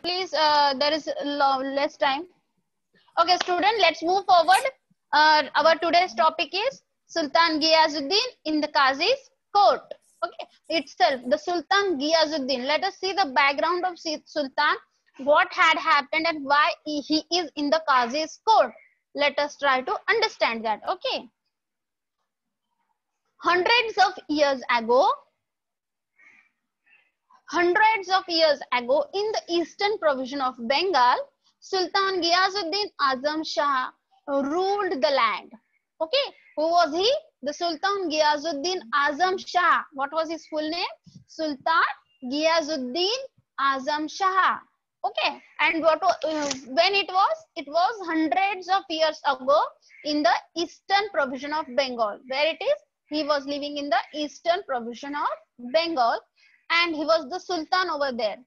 Please, there is less time. Okay, student, let's move forward. Our today's topic is Sultan Ghiyazuddin in the Qazi's court. Okay, itself, the Sultan Ghiyazuddin. Let us see the background of Sultan, what had happened and why he is in the Qazi's court. Let us try to understand that. Okay. Hundreds of years ago, in the eastern province of Bengal, Sultan Ghiyazuddin Azam Shah ruled the land. Okay, who was he? The Sultan Ghiyazuddin Azam Shah. What was his full name? Sultan Ghiyazuddin Azam Shah. Okay, and what when it was? It was hundreds of years ago in the eastern province of Bengal. Where it is? He was living in the eastern province of Bengal, and he was the Sultan over there.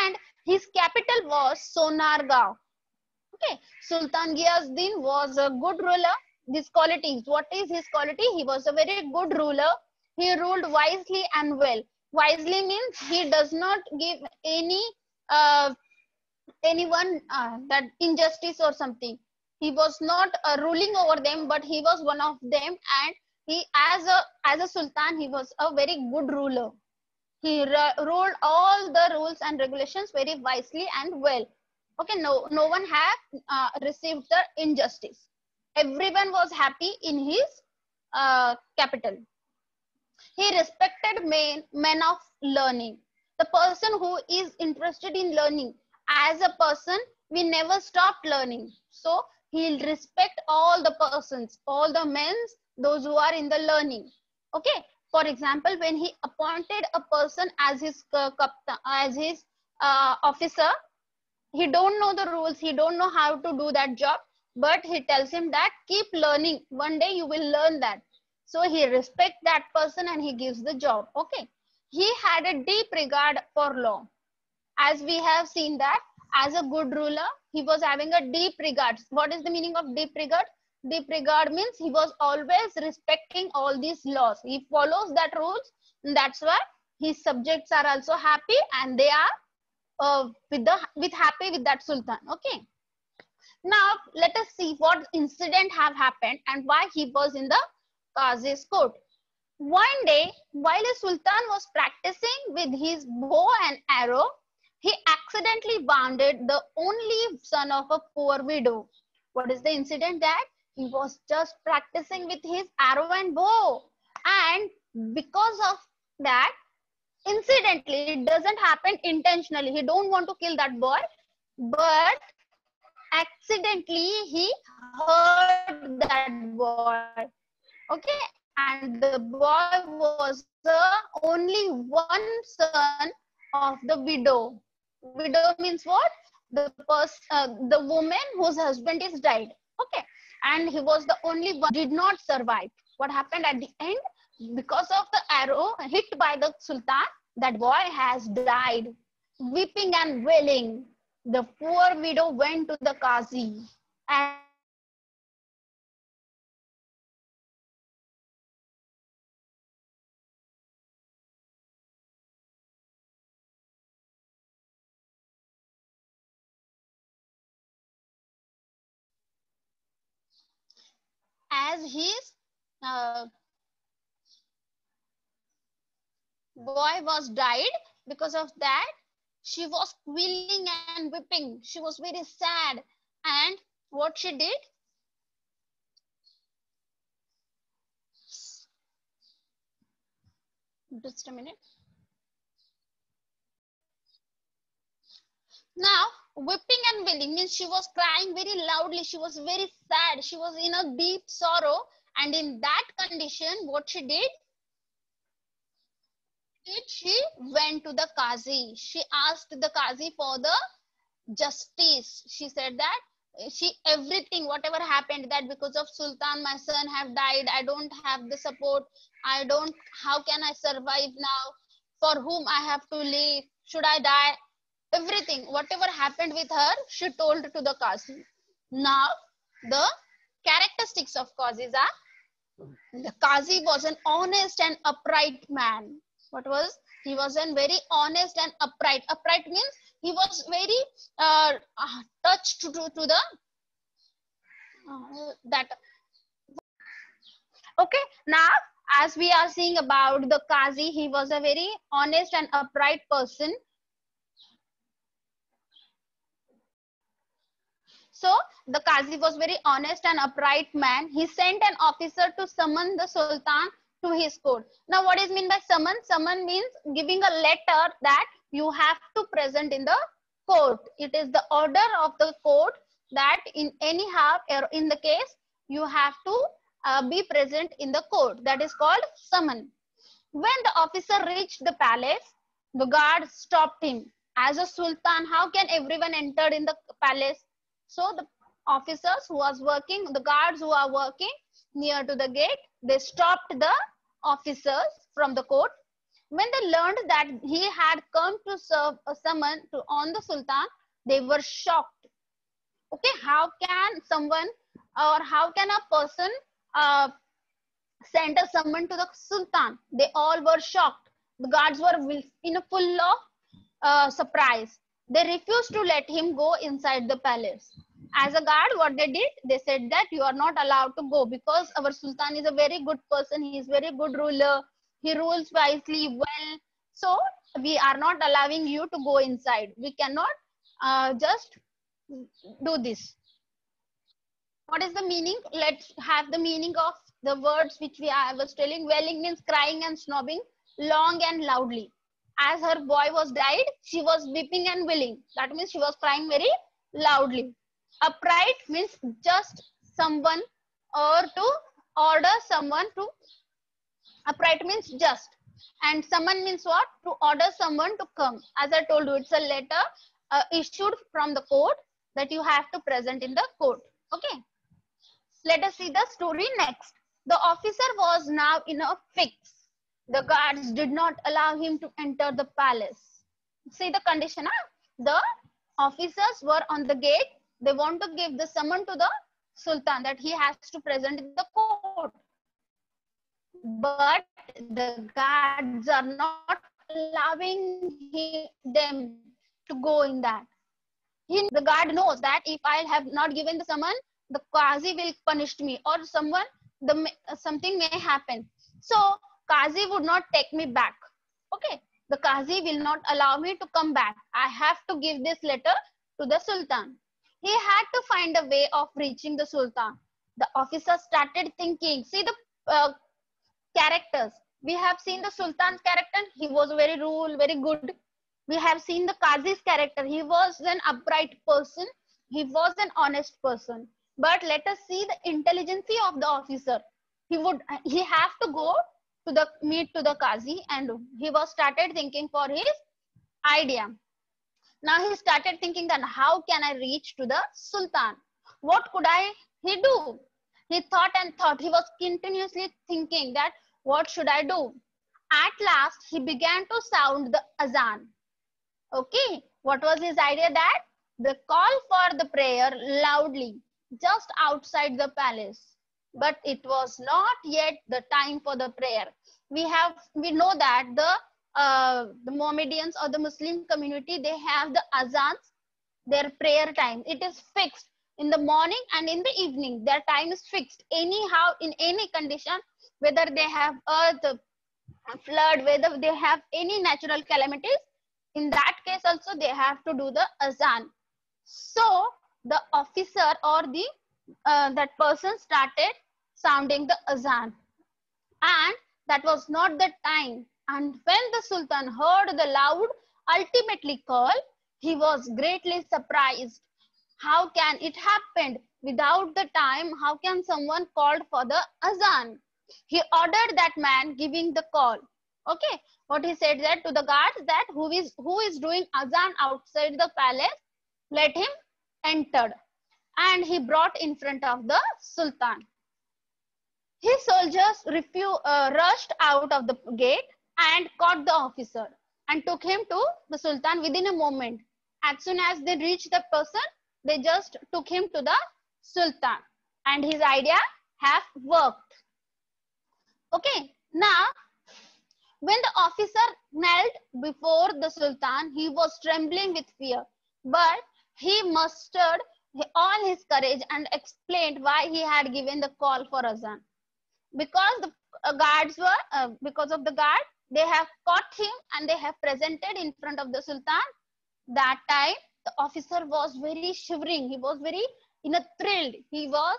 And his capital was Sonargaon. Okay, Sultan Ghiyazuddin was a good ruler. These qualities, what is his quality? He was a very good ruler. He ruled wisely and well. Wisely means he does not give anyone that injustice or something. He was not ruling over them, but he was one of them, and he as a sultan, he was a very good ruler. He ruled all the rules and regulations very wisely and well. Okay, no one have received the injustice. Everyone was happy in his capital. He respected men of learning. The person who is interested in learning, as a person, we never stop learning. So he'll respect all the persons, all the men, those who are in the learning. Okay. For example, when he appointed a person as his officer, he don't know the rules, he don't know how to do that job, but he tells him that keep learning, one day you will learn that. So he respects that person and he gives the job. Okay, he had a deep regard for law. As we have seen that as a good ruler, he was having a deep regard. What is the meaning of deep regard? Deep regard means he was always respecting all these laws. He follows that rules, and that's why his subjects are also happy, and they are happy with that sultan. Okay. Now let us see what incident have happened and why he was in the Qazi's court. One day, while a sultan was practicing with his bow and arrow, he accidentally wounded the only son of a poor widow. What is the incident? That he was just practicing with his arrow and bow, and because of that, incidentally, it doesn't happen intentionally. He don't want to kill that boy, but accidentally he hurt that boy. Okay, and the boy was the only one son of the widow. Widow means what? The woman whose husband is died. Okay, and he was the only one did not survive. What happened at the end? Because of the arrow hit by the sultan, that boy has died. Weeping and wailing, the poor widow went to the Qazi, and as his boy was died, because of that she was squealing and weeping. She was very sad, and what she did, just a minute. Now weeping and wailing means she was crying very loudly, she was very sad, she was in a deep sorrow, and in that condition what she did, she went to the Qazi. She asked the Qazi for the justice. She said that everything, whatever happened, that because of sultan my son have died, I don't have the support, how can I survive now, for whom I have to live, should I die, everything, whatever happened with her, she told to the Qazi. Now the characteristics of Qazis are, the Qazi was an honest and upright man. What was? He was a very honest and upright. Upright means He was very touched to the that. Okay, now as we are seeing about the Qazi, he was a very honest and upright person. So the Qazi was very honest and upright man. He sent an officer to summon the Sultan to his court. Now what is mean by summon? Summon means giving a letter that you have to present in the court. It is the order of the court that in anyhow or in the case you have to be present in the court. That is called summon. When the officer reached the palace, the guard stopped him. As a sultan, how can everyone enter in the palace? So the officers who was working, the guards who are working near to the gate, they stopped the officers from the court. When they learned that he had come to serve a summon on the sultan, they were shocked. Okay, how can someone or how can a person send a summon to the sultan? They all were shocked. The guards were in a full of surprise. They refused to let him go inside the palace. As a guard, what they did, they said that you are not allowed to go because our sultan is a very good person. He is very good ruler. He rules wisely well. So we are not allowing you to go inside. We cannot just do this. What is the meaning? Let's have the meaning of the words which I was telling. Wailing means crying and sobbing long and loudly. As her boy was died, she was weeping and wailing. That means she was crying very loudly. Upright means just someone or to order someone to. Upright means just. And summon means what? To order someone to come. As I told you, it's a letter issued from the court that you have to present in the court. Okay. Let us see the story next. The officer was now in a fix. The guards did not allow him to enter the palace. See the condition, huh? The officers were on the gate. They want to give the summon to the sultan that he has to present in the court. But the guards are not allowing them to go in that. The guard knows that if I have not given the summon, the Qazi will punish me or something may happen. So Qazi would not take me back. Okay, the Qazi will not allow me to come back. I have to give this letter to the Sultan. He had to find a way of reaching the Sultan. The officer started thinking. See the characters. We have seen the Sultan's character. He was very rude, very good. We have seen the Qazi's character. He was an upright person. He was an honest person. But let us see the intelligence of the officer. He have to go to meet to the Qazi, and he was started thinking for his idea. Now he started thinking that how can I reach to the Sultan? What could he do? He thought and thought. He was continuously thinking that what should I do? At last, he began to sound the azan. Okay, what was his idea? That the call for the prayer loudly just outside the palace. But it was not yet the time for the prayer. We know that the Mohammedans or the Muslim community, they have the azans, their prayer time. It is fixed in the morning and in the evening. Their time is fixed. Anyhow, in any condition, whether they have earth, flood, whether they have any natural calamities, in that case also they have to do the azan. So the officer or that person started sounding the azan, and that was not the time. And when the Sultan heard the loud ultimately call, he was greatly surprised. How can it happen without the time? How can someone called for the azan? He ordered that man giving the call. Okay, what he said that to the guards, that who is doing azan outside the palace, let him enter. And he brought in front of the Sultan. His soldiers rushed out of the gate and caught the officer and took him to the Sultan within a moment. As soon as they reached the person, they just took him to the Sultan, and his idea have worked. Okay, now When the officer knelt before the Sultan, he was trembling with fear, but he mustered all his courage and explained why he had given the call for azan. Because the guards were, because of the guard, they have caught him and they have presented in front of the Sultan. That time, the officer was very shivering. He was very in a thrilled. He was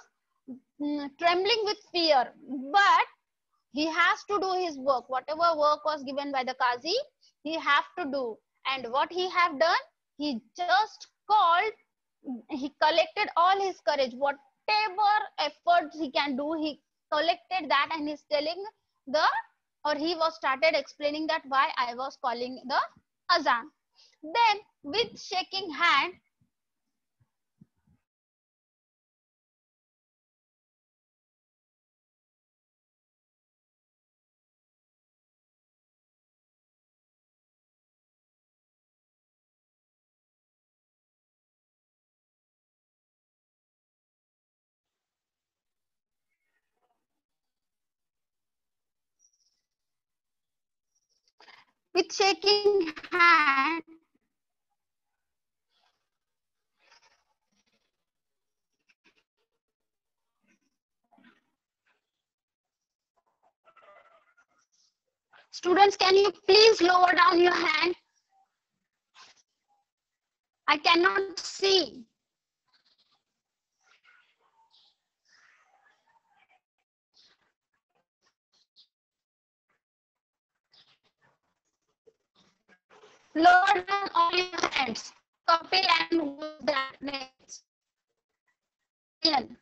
trembling with fear, but he has to do his work. Whatever work was given by the Qazi, he have to do. And what he have done, he just called, he collected all his courage. Whatever efforts he can do, he collected that and he's telling the, or he was started explaining that why I was calling the azan. Then with shaking hand, with shaking hand, students, can you please lower down your hand? I cannot see. Lower down all your hands. Kapil and who's that next? Ian.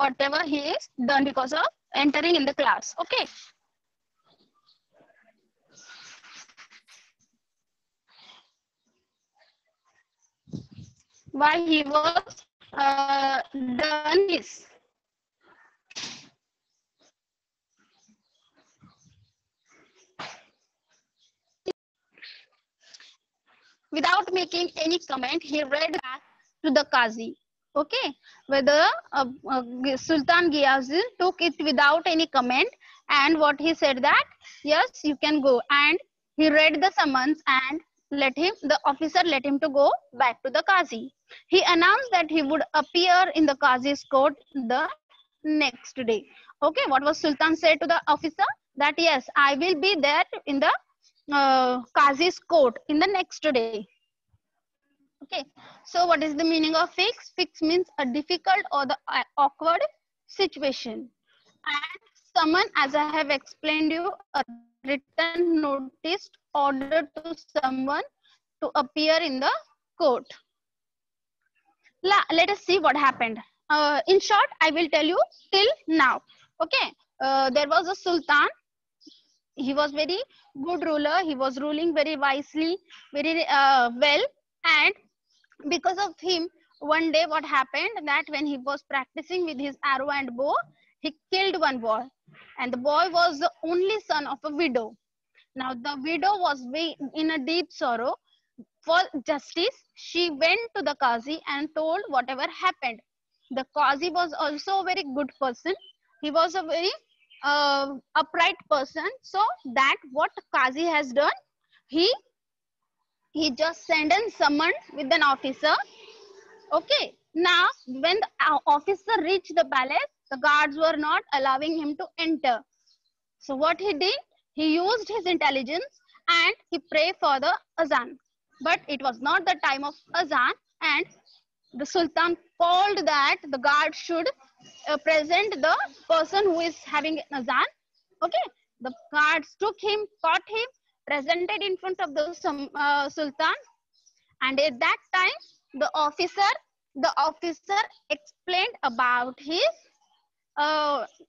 Whatever he is done because of entering in the class. Okay. Why he was done this. Without making any comment, he read back to the Qazi. Okay, whether Sultan Ghiyazuddin took it without any comment, and what he said that yes, you can go, and he read the summons and the officer let him to go back to the Qazi. He announced that he would appear in the Qazi's court the next day. Okay, what was Sultan said to the officer? That yes, I will be there in the Qazi's court in the next day. Okay, so what is the meaning of fix? Fix means a difficult or the awkward situation. And summon, as I have explained you, a written notice order to someone to appear in the court. Let us see what happened. In short, I will tell you till now. Okay, there was a sultan. He was very good ruler. He was ruling very wisely, very well, and because of him, one day what happened that when he was practicing with his arrow and bow, he killed one boy, and the boy was the only son of a widow. Now the widow was in a deep sorrow. For justice, she went to the Qazi and told whatever happened. The Qazi was also a very good person. He was a very upright person. So that what Qazi has done, he just sent and summoned with an officer. Okay. Now, when the officer reached the palace, the guards were not allowing him to enter. So what he did, he used his intelligence and he prayed for the azan. But it was not the time of azan, and the sultan called that the guard should present the person who is having an azan. Okay, the guards took him, caught him, presented in front of the sultan, and at that time the officer explained about his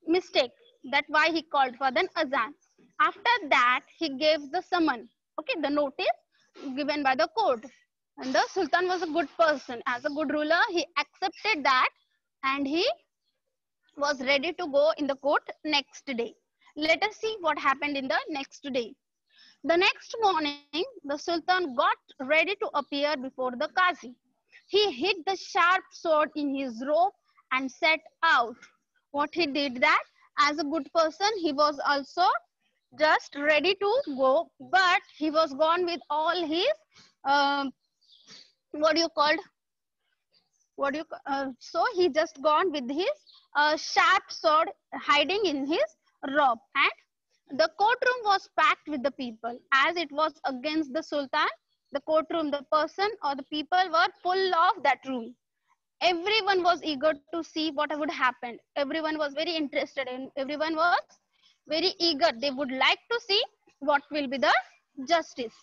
mistake, that why he called for the azan. After that, he gave the summon, okay, the notice given by the court. And the sultan was a good person. As a good ruler, he accepted that, and he was ready to go in the court next day. Let us see what happened in the next day. The next morning, the sultan got ready to appear before the Qazi. He hid the sharp sword in his robe and set out. What he did that, as a good person, he was also just ready to go, but he was gone with all his um, what do you called so he just gone with his sharp sword hiding in his robe, and the courtroom was packed with the people. As it was against the sultan, the courtroom, the person or the people were full of that room. Everyone was eager to see what would happen. Everyone was very interested, and everyone was very eager. They would like to see what will be the justice.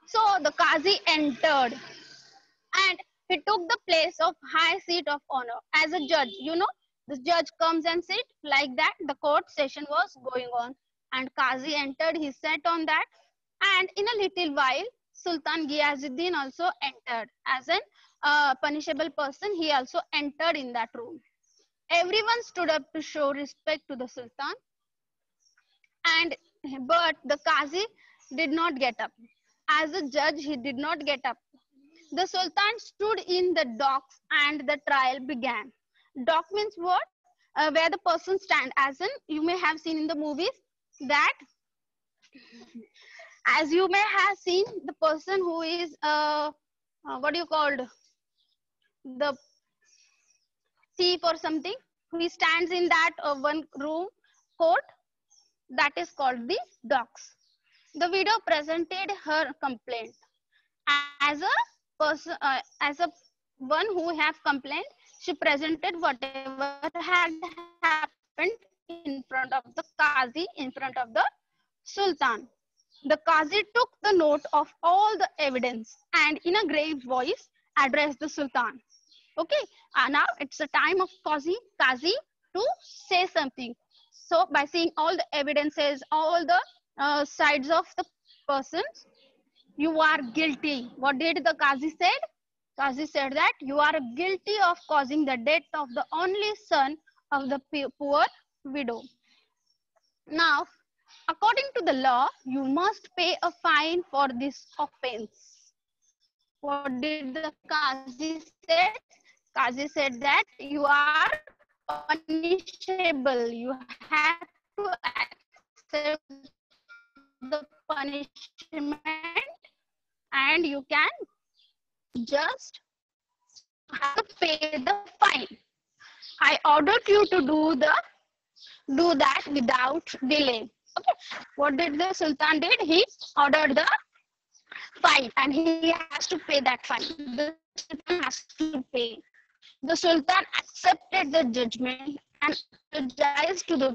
So the Qazi entered, and he took the place of high seat of honor as a judge. You know, the judge comes and sit like that. The court session was going on, and Qazi entered. He sat on that, and in a little while, Sultan Ghiyazuddin also entered as an punishable person. He also entered in that room. Everyone stood up to show respect to the Sultan, and but the Qazi did not get up. As a judge, he did not get up. The Sultan stood in the docks and the trial began. Dock means what? Where the person stand. As in, you may have seen in the movies that, as you may have seen, the person who is what do you called, the thief or something, who stands in that one room court, that is called the docks. The widow presented her complaint. As a person, as a one who have complained, she presented whatever had happened in front of the Qazi, in front of the Sultan. The Qazi took the note of all the evidence and in a grave voice addressed the Sultan. Okay, now it's the time of Qazi to say something. So by seeing all the evidences, all the sides of the person, you are guilty. What did the Qazi said? Qazi said that you are guilty of causing the death of the only son of the poor widow. Now, according to the law, you must pay a fine for this offense. What did the Qazi say? Qazi said that you are punishable. You have to accept the punishment, and you can just have to pay the fine. I ordered you to do that without delay. Okay. What did the Sultan did? He ordered the fine, and he has to pay that fine. The Sultan has to pay. The Sultan accepted the judgment and apologized to the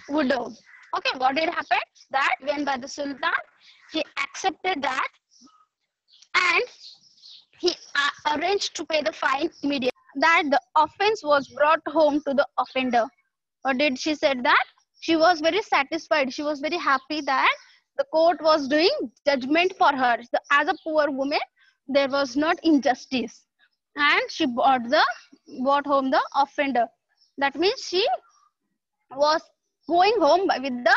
widow. Okay, what did happen? That when by the Sultan, he accepted that, and he arranged to pay the fine immediately. That the offense was brought home to the offender. Or did she said that? She was very satisfied. She was very happy that the court was doing judgment for her. So as a poor woman, there was not injustice. And she brought home the offender. That means she was going home with the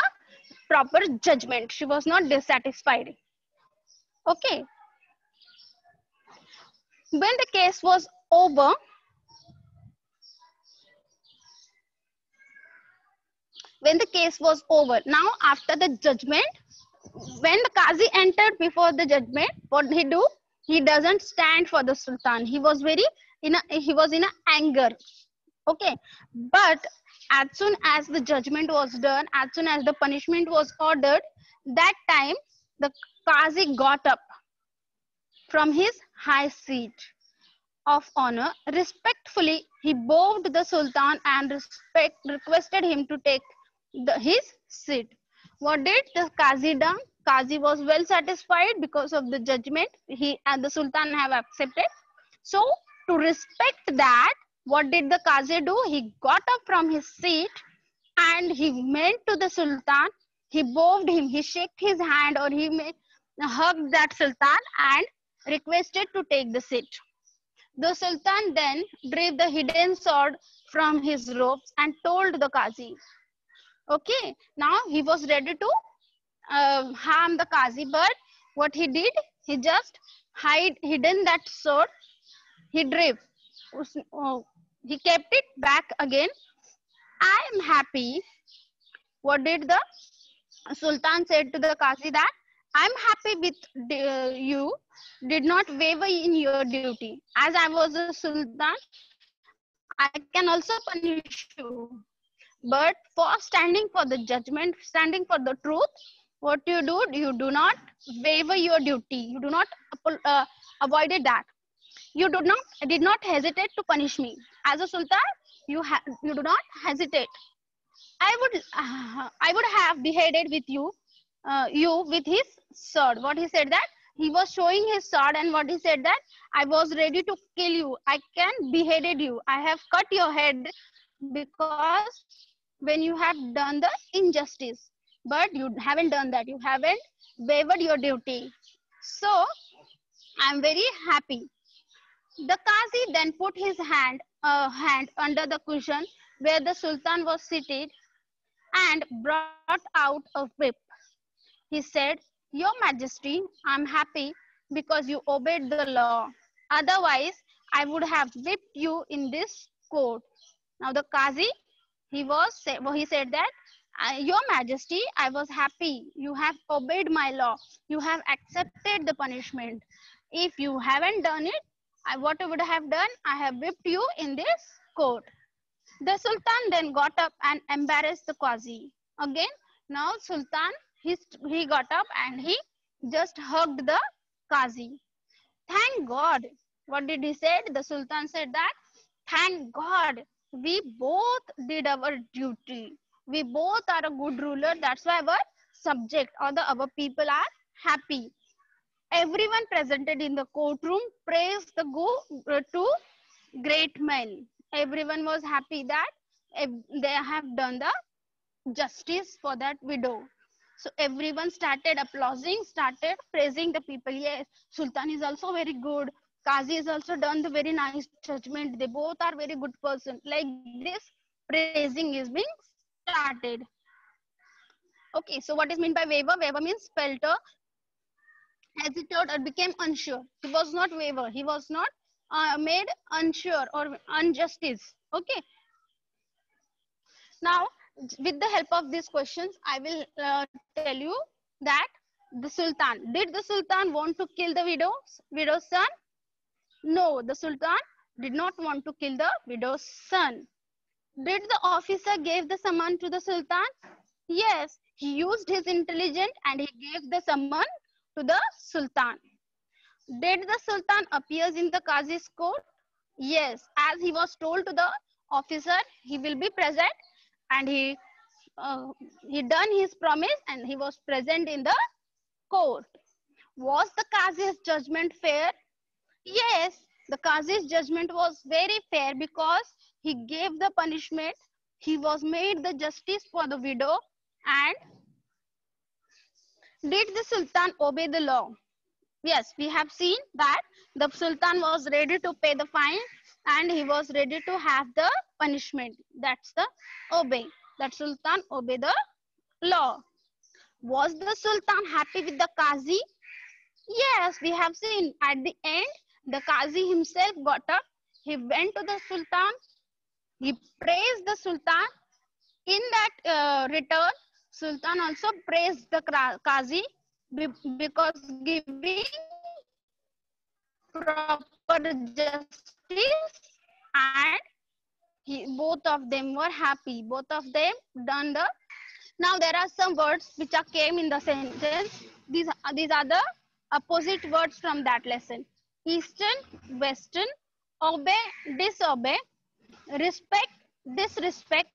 proper judgment. She was not dissatisfied. Okay. When the case was over, now after the judgment, when the Qazi entered before the judgment, what did he do? He doesn't stand for the Sultan. He was in a anger. Okay, but as soon as the judgment was done, as soon as the punishment was ordered, that time the Qazi got up from his high seat. of honor. Respectfully, he bowed the Sultan and requested him to take his seat. What did the Qazi done? Qazi was well satisfied because of the judgment he and the Sultan have accepted. So, to respect that, what did the Qazi do? He got up from his seat and he went to the Sultan. He bowed him, he shook his hand, or he hugged that Sultan and requested to take the seat. The Sultan then drew the hidden sword from his robes and told the Qazi. Okay, now he was ready to harm the Qazi, but what he did, he just hidden that sword. He drew, he kept it back again. I am happy. What did the Sultan said to the Qazi that I am happy with you did not waver in your duty. As I was a Sultan, I can also punish you. But for standing for the judgment, standing for the truth, what you do not waver your duty. You do not avoided that. You did not hesitate to punish me. As a Sultan, you do not hesitate. I would have beheaded with you with his sword. What he said that he was showing his sword, and what he said that I was ready to kill you. I can beheaded you. I have cut your head because when you have done the injustice, but you haven't done that. You haven't wavered your duty. So I'm very happy. The Qazi then put his hand under the cushion where the Sultan was seated and brought out a whip. He said, Your Majesty, I am happy because you obeyed the law. Otherwise, I would have whipped you in this court. Now the Qazi, he said that, Your Majesty, I was happy. You have obeyed my law. You have accepted the punishment. If you haven't done it, what I would have done, I have whipped you in this court. The Sultan then got up and embarrassed the Qazi. Again, now Sultan, he got up and he just hugged the Qazi. Thank God. What did he say? The Sultan said that, thank God, we both did our duty. We both are a good ruler. That's why our subject or our people are happy. Everyone presented in the courtroom praised the two great men. Everyone was happy that they have done the justice for that widow. So everyone started applauding, started praising the people. Yes, Sultan is also very good. Qazi has also done the very nice judgment. They both are very good person. Like this, praising is being started. Okay, so what is meant by waver? Waver means falter, hesitated or became unsure. He was not waver. He was not made unsure or injustice. Okay. Now, with the help of these questions, I will tell you that did the Sultan want to kill the widow's son? No, the Sultan did not want to kill the widow's son. Did the officer give the summon to the Sultan? Yes, he used his intelligence and he gave the summon to the Sultan. Did the Sultan appears in the Qazi's court? Yes, as he was told to the officer, he will be present, and he done his promise and he was present in the court. Was the Qazi's judgment fair? Yes, the Qazi's judgment was very fair because he gave the punishment. He was made the justice for the widow. And did the Sultan obey the law? Yes, we have seen that the Sultan was ready to pay the fine and he was ready to have the punishment. That's the obey. That Sultan obey the law. Was the Sultan happy with the Qazi? Yes, we have seen at the end, the Qazi himself got up. He went to the Sultan. He praised the Sultan. In that return, Sultan also praised the Qazi because giving proper justice, and both of them were happy. Both of them done the. Now there are some words which are came in the sentence. These are the opposite words from that lesson. Eastern, Western, obey, disobey, respect, disrespect,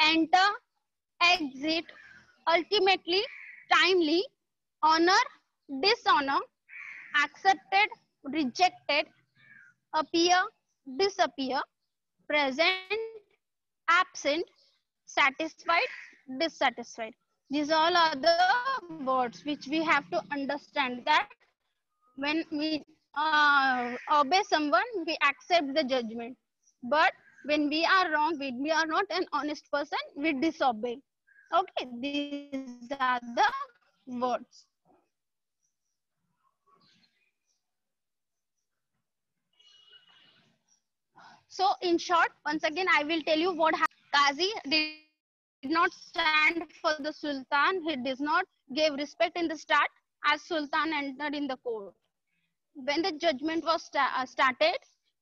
enter, exit, ultimately, timely, honor, dishonor, accepted, rejected, appear, disappear, present, absent, satisfied, dissatisfied. These all are the words which we have to understand, that when we obey someone, we accept the judgment. But when we are wrong, when we are not an honest person, we disobey. Okay, these are the words. So in short, once again, I will tell you what happened. Qazi did not stand for the Sultan. He did not give respect in the start as Sultan entered in the court. When the judgment was started,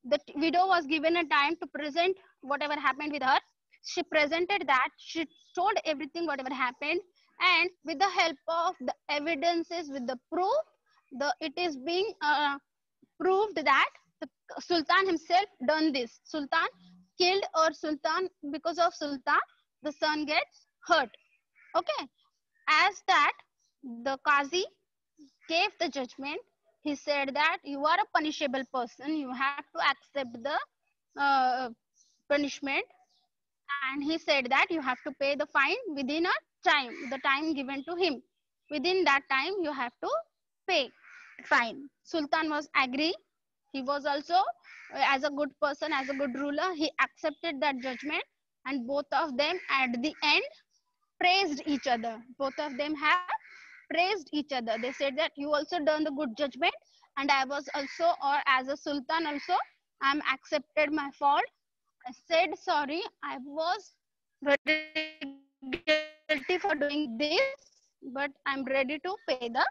the widow was given a time to present whatever happened with her. She presented that, she told everything whatever happened, and with the help of the evidences, with the proof, it is being proved that the Sultan himself done this. Sultan killed, or Sultan, because of Sultan, the son gets hurt. Okay, as that the Qazi gave the judgment, he said that you are a punishable person, you have to accept the punishment, and he said that you have to pay the fine within a time, the time given to him. Within that time, you have to pay fine. Sultan was agree. He was also, as a good person, as a good ruler, he accepted that judgment, and both of them at the end praised each other. Both of them have praised each other. They said that you also done the good judgment, and I was also, or as a sultan also, I'm accepted my fault. I said sorry, I was very guilty for doing this, but I'm ready to pay the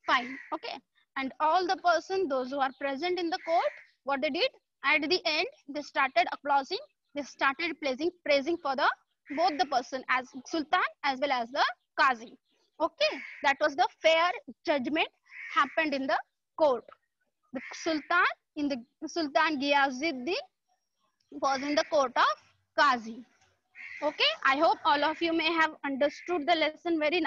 fine. Okay, and all the person, those who are present in the court, what they did at the end, they started applauding, they started praising for the both the person, as sultan as well as the qazi. Okay, that was the fair judgment happened in the court. The sultan, in the Sultan Ghiyazuddin was in the court of qazi. Okay, I hope all of you may have understood the lesson very